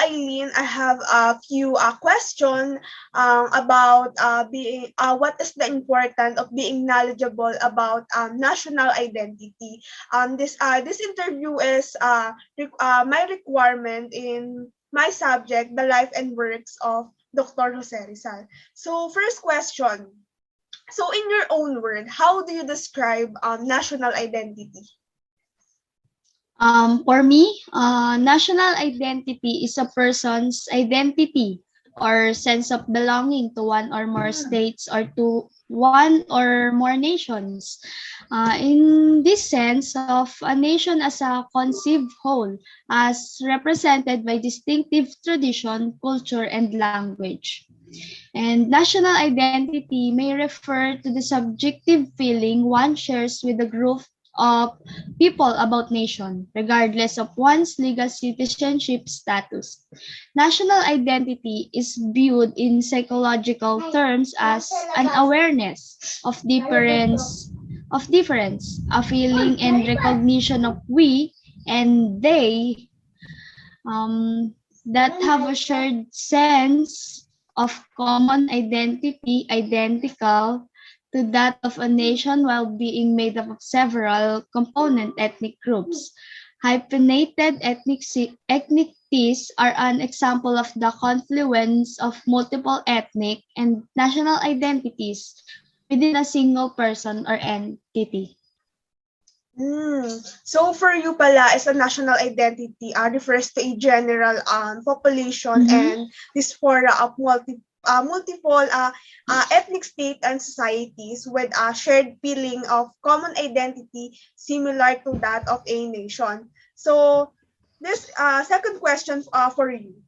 Eileen, I have a few questions about what is the importance of being knowledgeable about national identity. This interview is my requirement in my subject, the life and works of Dr. Jose Rizal. So first question. So in your own word, how do you describe national identity? For me, national identity is a person's identity or sense of belonging to one or more states or to one or more nations. In this sense of a nation as a conceived whole, as represented by distinctive tradition, culture, and language. And national identity may refer to the subjective feeling one shares with a group of people about nation, regardless of one's legal citizenship status. National identity is viewed in psychological terms as an awareness of difference, a feeling and recognition of we and they that have a shared sense of common identity identical to that of a nation while being made up of several component ethnic groups. Hyphenated ethnicities are an example of the confluence of multiple ethnic and national identities within a single person or entity. So for you pala, is a national identity refers to a general population and dysphoria of multiple ethnic states and societies with a shared feeling of common identity similar to that of a nation. So this second question for you.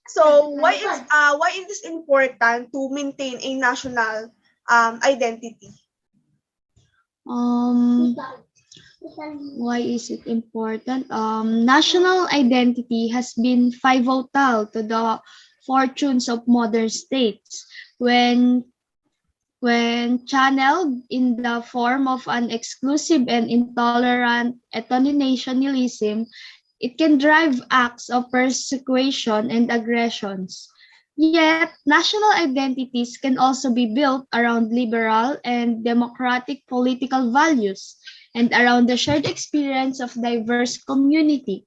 So why is this important to maintain a national identity? Why is it important? National identity has been pivotal to the fortunes of modern states when channeled in the form of an exclusive and intolerant ethno-nationalism. It can drive acts of persecution and aggressions. Yet, national identities can also be built around liberal and democratic political values and around the shared experience of diverse community.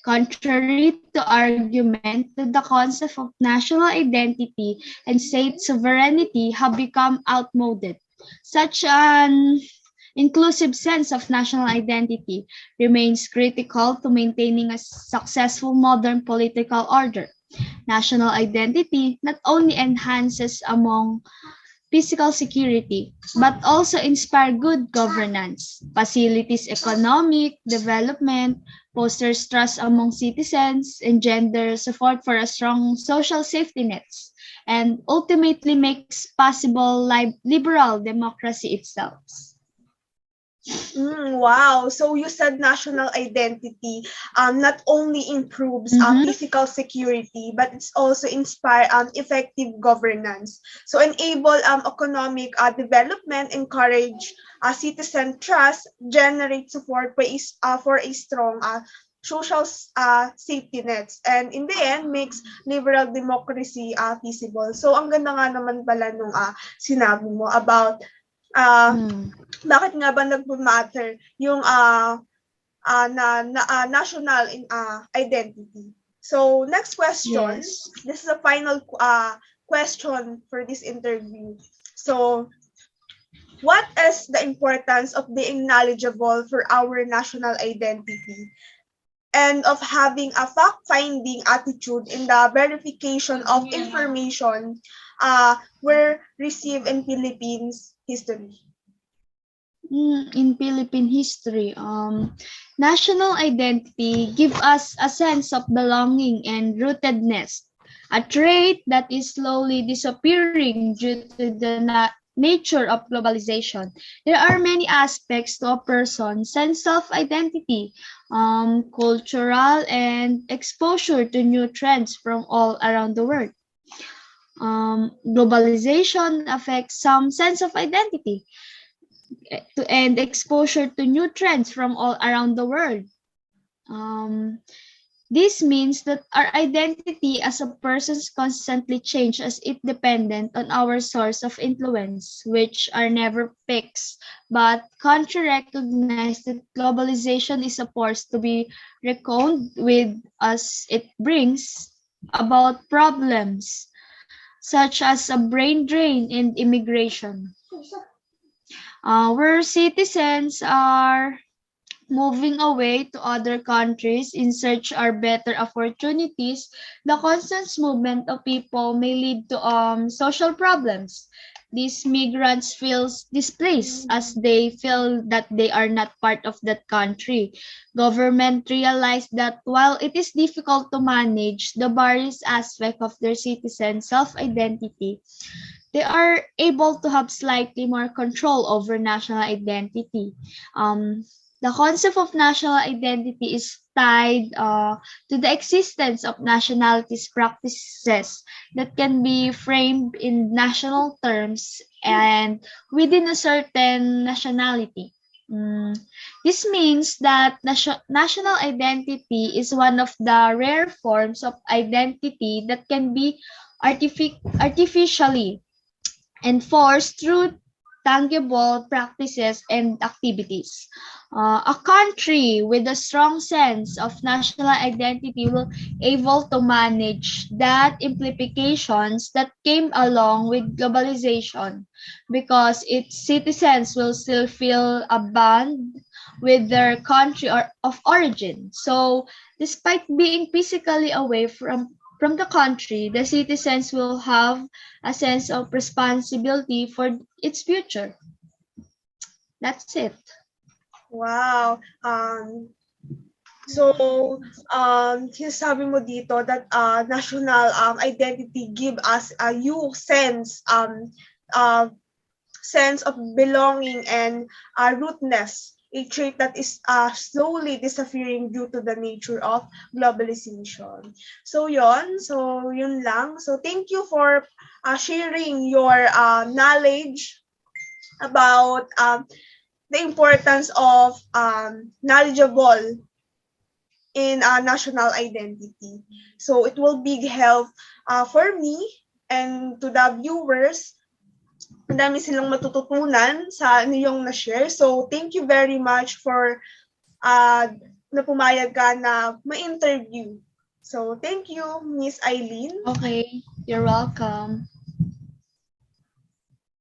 Contrary to argument that the concept of national identity and state sovereignty have become outmoded, such an inclusive sense of national identity remains critical to maintaining a successful modern political order. National identity not only enhances among physical security, but also inspire good governance, facilitates economic development, fosters trust among citizens, engenders support for a strong social safety nets, and ultimately makes possible liberal democracy itself. Wow. So you said national identity not only improves physical security, but it's also inspire effective governance. So enable economic development, encourage citizen trust, generate support for a strong social safety nets, and in the end makes liberal democracy feasible. So ang ganda nga naman pala nung sinabi mo about bakit nga ba nagma-matter yung national identity. So next question. Yes. This is a final question for this interview. So what is the importance of being knowledgeable for our national identity and of having a fact-finding attitude in the verification of information were received in Philippines history? In Philippine history, national identity give us a sense of belonging and rootedness, a trait that is slowly disappearing due to the nature of globalization. There are many aspects to a person's sense of identity, cultural and exposure to new trends from all around the world. Globalization affects some sense of identity and exposure to new trends from all around the world. This means that our identity as a person constantly changes as it dependent on our source of influence, which are never fixed. But country recognize that globalization is a force to be reckoned with as it brings about problems such as a brain drain and immigration, where citizens are moving away to other countries in search of better opportunities. The constant movement of people may lead to social problems. These migrants feel displaced as they feel that they are not part of that country. Government realize that while it is difficult to manage the various aspects of their citizens' self-identity, they are able to have slightly more control over national identity. Um, the concept of national identity is tied to the existence of nationalities practices that can be framed in national terms and within a certain nationality. Mm, This means that national identity is one of the rare forms of identity that can be artificially enforced through tangible practices and activities. A country with a strong sense of national identity will able to manage that implications that came along with globalization because its citizens will still feel a bond with their country or of origin. So despite being physically away from the country, the citizens will have a sense of responsibility for its future. That's it. Wow. So, sinasabi mo dito that national identity give us a new uh, sense of belonging and rootedness, a trait that is slowly disappearing due to the nature of globalization. So yun lang. So thank you for sharing your knowledge about the importance of knowledgeable in national identity. So it will big help for me and to the viewers. Ang dami silang matututunan sa inyong na-share. So thank you very much for na pumayag ka na ma-interview. So thank you, Miss Eileen. Okay, you're welcome.